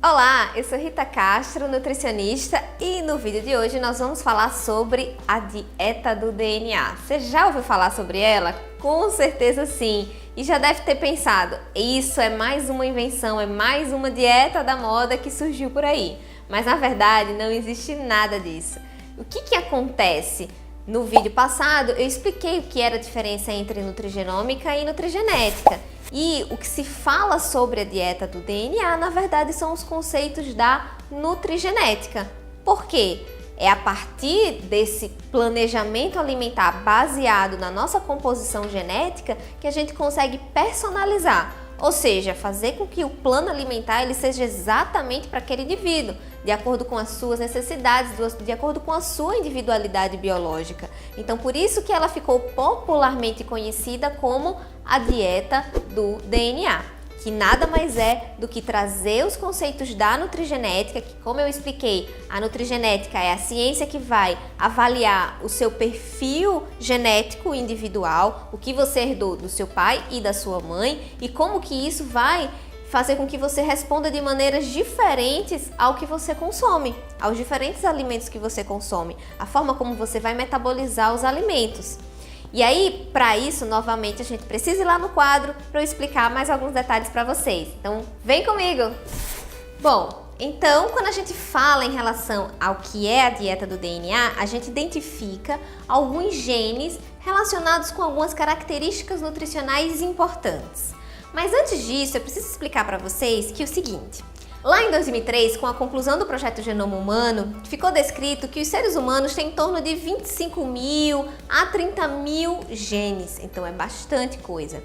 Olá, eu sou Rita Castro, nutricionista, e no vídeo de hoje nós vamos falar sobre a dieta do DNA. Você já ouviu falar sobre ela? Com certeza sim! E já deve ter pensado, isso é mais uma invenção, é mais uma dieta da moda que surgiu por aí. Mas na verdade não existe nada disso. O que acontece? No vídeo passado eu expliquei o que era a diferença entre nutrigenômica e nutrigenética. E o que se fala sobre a dieta do DNA, na verdade, são os conceitos da nutrigenética. Por quê? É a partir desse planejamento alimentar baseado na nossa composição genética que a gente consegue personalizar, ou seja, fazer com que o plano alimentar ele seja exatamente para aquele indivíduo, de acordo com as suas necessidades, de acordo com a sua individualidade biológica. Então, por isso que ela ficou popularmente conhecida como a dieta do DNA, que nada mais é do que trazer os conceitos da nutrigenética, que, como eu expliquei, a nutrigenética é a ciência que vai avaliar o seu perfil genético individual, o que você herdou do seu pai e da sua mãe, e como que isso vai fazer com que você responda de maneiras diferentes ao que você consome, aos diferentes alimentos que você consome, a forma como você vai metabolizar os alimentos. E aí, para isso, novamente, a gente precisa ir lá no quadro para eu explicar mais alguns detalhes para vocês. Então, vem comigo! Bom, então, quando a gente fala em relação ao que é a dieta do DNA, a gente identifica alguns genes relacionados com algumas características nutricionais importantes. Mas antes disso, eu preciso explicar para vocês que é o seguinte: lá em 2003, com a conclusão do projeto Genoma Humano, ficou descrito que os seres humanos têm em torno de 25 mil a 30 mil genes, então é bastante coisa.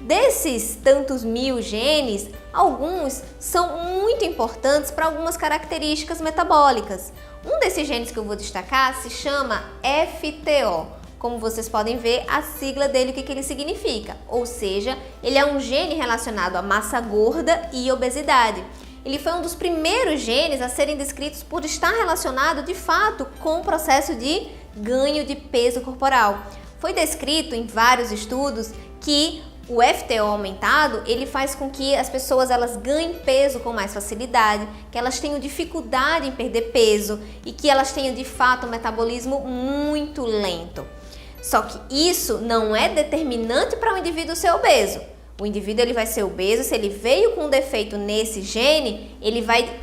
Desses tantos mil genes, alguns são muito importantes para algumas características metabólicas. Um desses genes que eu vou destacar se chama FTO. Como vocês podem ver, a sigla dele, o que ele significa? Ou seja, ele é um gene relacionado à massa gorda e obesidade. Ele foi um dos primeiros genes a serem descritos por estar relacionado, de fato, com o processo de ganho de peso corporal. Foi descrito em vários estudos que o FTO aumentado, ele faz com que as pessoas elas ganhem peso com mais facilidade, que elas tenham dificuldade em perder peso e que elas tenham, de fato, um metabolismo muito lento. Só que isso não é determinante para o indivíduo ser obeso. O indivíduo ele vai ser obeso se ele veio com um defeito nesse gene,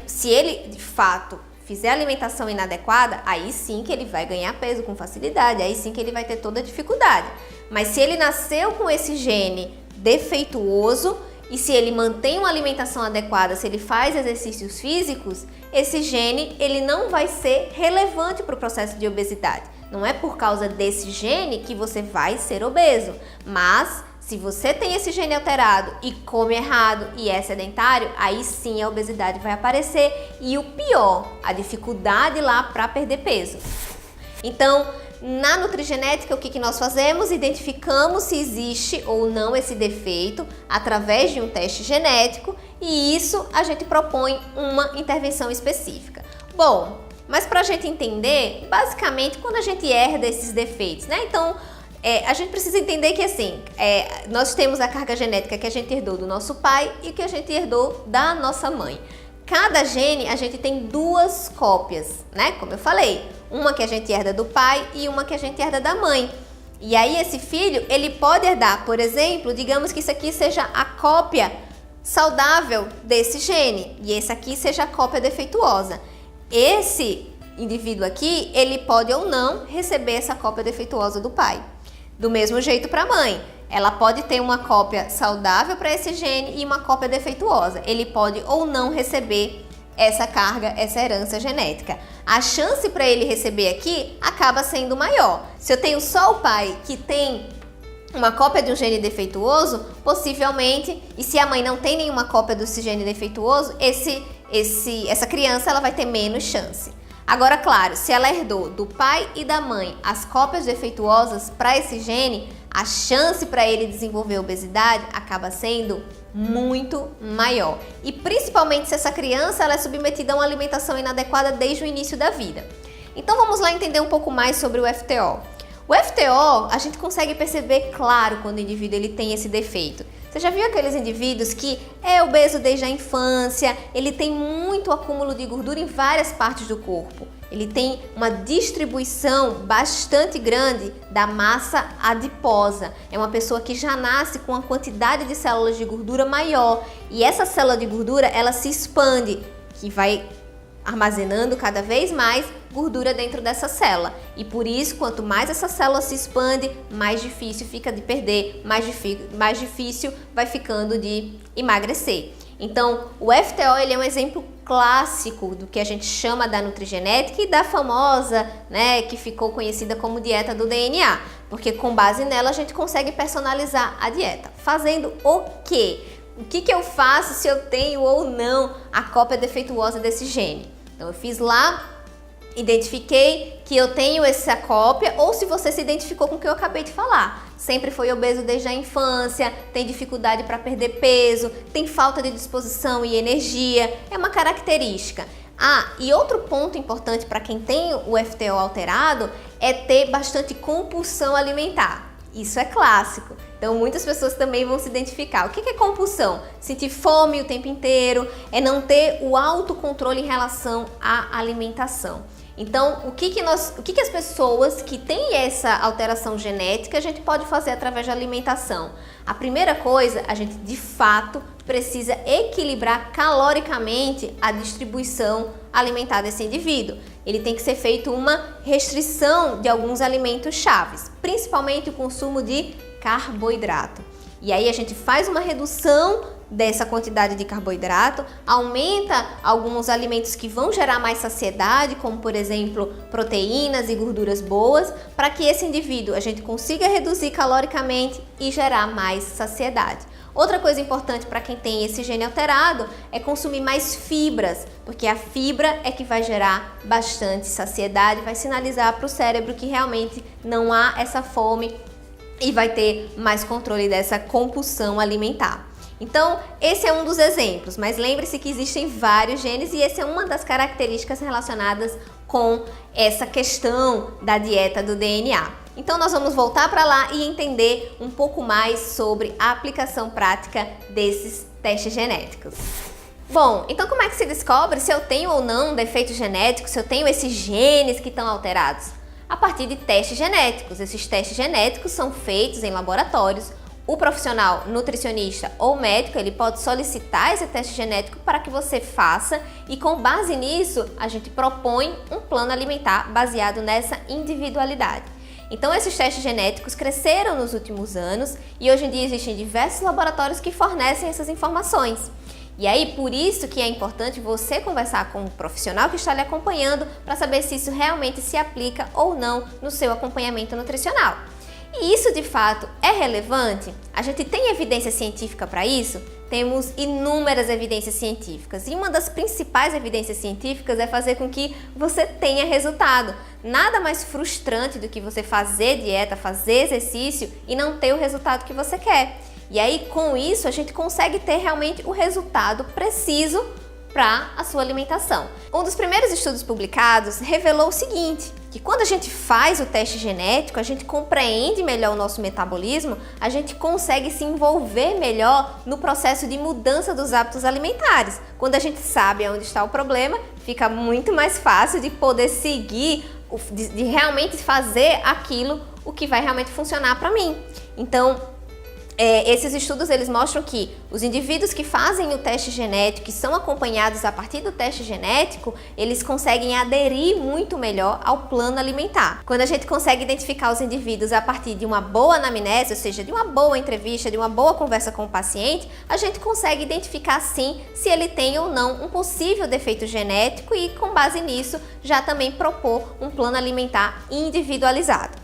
se ele de fato fizer alimentação inadequada, aí sim que ele vai ganhar peso com facilidade, aí sim que ele vai ter toda a dificuldade. Mas se ele nasceu com esse gene defeituoso e se ele mantém uma alimentação adequada, se ele faz exercícios físicos, esse gene ele não vai ser relevante para o processo de obesidade. Não é por causa desse gene que você vai ser obeso, mas se você tem esse gene alterado e come errado e é sedentário, aí sim a obesidade vai aparecer e o pior, a dificuldade lá para perder peso. Então, na nutrigenética, o que nós fazemos? Identificamos se existe ou não esse defeito através de um teste genético e isso a gente propõe uma intervenção específica. Bom, mas para a gente entender, basicamente, quando a gente herda esses defeitos, né? Então, a gente precisa entender que assim, nós temos a carga genética que a gente herdou do nosso pai e que a gente herdou da nossa mãe. Cada gene a gente tem duas cópias, né? Como eu falei, uma que a gente herda do pai e uma que a gente herda da mãe. E aí esse filho, ele pode herdar, por exemplo, digamos que isso aqui seja a cópia saudável desse gene e esse aqui seja a cópia defeituosa. Esse indivíduo aqui, ele pode ou não receber essa cópia defeituosa do pai. Do mesmo jeito para a mãe, ela pode ter uma cópia saudável para esse gene e uma cópia defeituosa. Ele pode ou não receber essa carga, essa herança genética. A chance para ele receber aqui acaba sendo maior. Se eu tenho só o pai que tem uma cópia de um gene defeituoso, possivelmente, e se a mãe não tem nenhuma cópia desse gene defeituoso, essa criança ela vai ter menos chance. Agora, claro, se ela herdou do pai e da mãe as cópias defeituosas para esse gene, a chance para ele desenvolver obesidade acaba sendo muito maior. E principalmente se essa criança ela é submetida a uma alimentação inadequada desde o início da vida. Então vamos lá entender um pouco mais sobre o FTO. O FTO, a gente consegue perceber claro quando o indivíduo ele tem esse defeito. Você já viu aqueles indivíduos que é obeso desde a infância, ele tem muito acúmulo de gordura em várias partes do corpo. Ele tem uma distribuição bastante grande da massa adiposa. É uma pessoa que já nasce com uma quantidade de células de gordura maior. E essa célula de gordura, ela se expande, que vai armazenando cada vez mais gordura dentro dessa célula. E por isso, quanto mais essa célula se expande, mais difícil fica de perder, mais difícil vai ficando de emagrecer. Então, o FTO ele é um exemplo clássico do que a gente chama da nutrigenética e da famosa, né, que ficou conhecida como dieta do DNA, porque com base nela a gente consegue personalizar a dieta. Fazendo o quê? O que eu faço se eu tenho ou não a cópia defeituosa desse gene? Então, eu fiz lá, identifiquei que eu tenho essa cópia, ou se você se identificou com o que eu acabei de falar. Sempre foi obeso desde a infância, tem dificuldade para perder peso, tem falta de disposição e energia, é uma característica. E outro ponto importante para quem tem o FTO alterado é ter bastante compulsão alimentar. Isso é clássico. Então, muitas pessoas também vão se identificar. O que é compulsão? Sentir fome o tempo inteiro, é não ter o autocontrole em relação à alimentação. Então, o que as pessoas que têm essa alteração genética a gente pode fazer através da alimentação? A primeira coisa, a gente de fato precisa equilibrar caloricamente a distribuição alimentar desse indivíduo. Ele tem que ser feito uma restrição de alguns alimentos chaves, principalmente o consumo de carboidrato. E aí a gente faz uma redução dessa quantidade de carboidrato, aumenta alguns alimentos que vão gerar mais saciedade, como por exemplo proteínas e gorduras boas, para que esse indivíduo a gente consiga reduzir caloricamente e gerar mais saciedade. Outra coisa importante para quem tem esse gene alterado é consumir mais fibras, porque a fibra é que vai gerar bastante saciedade, vai sinalizar para o cérebro que realmente não há essa fome e vai ter mais controle dessa compulsão alimentar. Então, esse é um dos exemplos, mas lembre-se que existem vários genes e essa é uma das características relacionadas com essa questão da dieta do DNA. Então, nós vamos voltar para lá e entender um pouco mais sobre a aplicação prática desses testes genéticos. Bom, então como é que se descobre se eu tenho ou não um defeito genético, se eu tenho esses genes que estão alterados? A partir de testes genéticos. Esses testes genéticos são feitos em laboratórios. O profissional nutricionista ou médico, ele pode solicitar esse teste genético para que você faça e com base nisso, a gente propõe um plano alimentar baseado nessa individualidade. Então, esses testes genéticos cresceram nos últimos anos e hoje em dia existem diversos laboratórios que fornecem essas informações. E aí, por isso que é importante você conversar com um profissional que está lhe acompanhando para saber se isso realmente se aplica ou não no seu acompanhamento nutricional. E isso de fato é relevante? A gente tem evidência científica para isso? Temos inúmeras evidências científicas e uma das principais evidências científicas é fazer com que você tenha resultado. Nada mais frustrante do que você fazer dieta, fazer exercício e não ter o resultado que você quer. E aí com isso a gente consegue ter realmente o resultado preciso para a sua alimentação. Um dos primeiros estudos publicados revelou o seguinte, que quando a gente faz o teste genético, a gente compreende melhor o nosso metabolismo, a gente consegue se envolver melhor no processo de mudança dos hábitos alimentares. Quando a gente sabe onde está o problema, fica muito mais fácil de poder seguir, de realmente fazer aquilo o que vai realmente funcionar para mim. Então, esses estudos eles mostram que os indivíduos que fazem o teste genético e são acompanhados a partir do teste genético, eles conseguem aderir muito melhor ao plano alimentar. Quando a gente consegue identificar os indivíduos a partir de uma boa anamnese, ou seja, de uma boa entrevista, de uma boa conversa com o paciente, a gente consegue identificar sim se ele tem ou não um possível defeito genético e com base nisso já também propor um plano alimentar individualizado.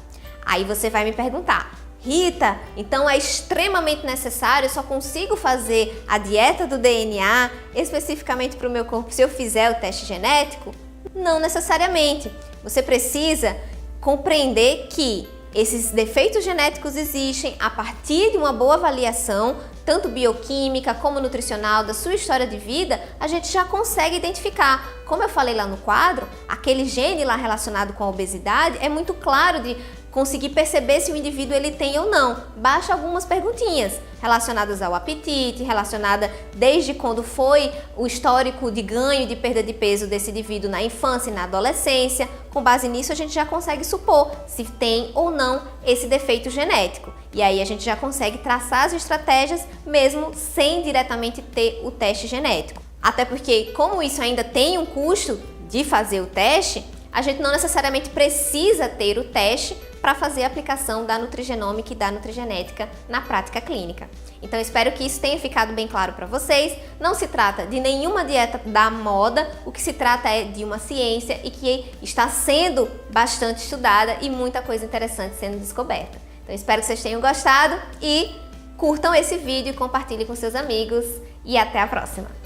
Aí você vai me perguntar, Rita, então é extremamente necessário, eu só consigo fazer a dieta do DNA especificamente para o meu corpo se eu fizer o teste genético? Não necessariamente. Você precisa compreender que esses defeitos genéticos existem a partir de uma boa avaliação, tanto bioquímica como nutricional, da sua história de vida, a gente já consegue identificar. Como eu falei lá no quadro, aquele gene lá relacionado com a obesidade é muito claro de conseguir perceber se o indivíduo ele tem ou não. Basta algumas perguntinhas relacionadas ao apetite, relacionada desde quando foi o histórico de ganho, de perda de peso desse indivíduo na infância e na adolescência. Com base nisso, a gente já consegue supor se tem ou não esse defeito genético. E aí a gente já consegue traçar as estratégias mesmo sem diretamente ter o teste genético. Até porque, como isso ainda tem um custo de fazer o teste, a gente não necessariamente precisa ter o teste para fazer a aplicação da nutrigenômica e da nutrigenética na prática clínica. Então espero que isso tenha ficado bem claro para vocês. Não se trata de nenhuma dieta da moda, o que se trata é de uma ciência e que está sendo bastante estudada e muita coisa interessante sendo descoberta. Então espero que vocês tenham gostado e curtam esse vídeo e compartilhem com seus amigos e até a próxima!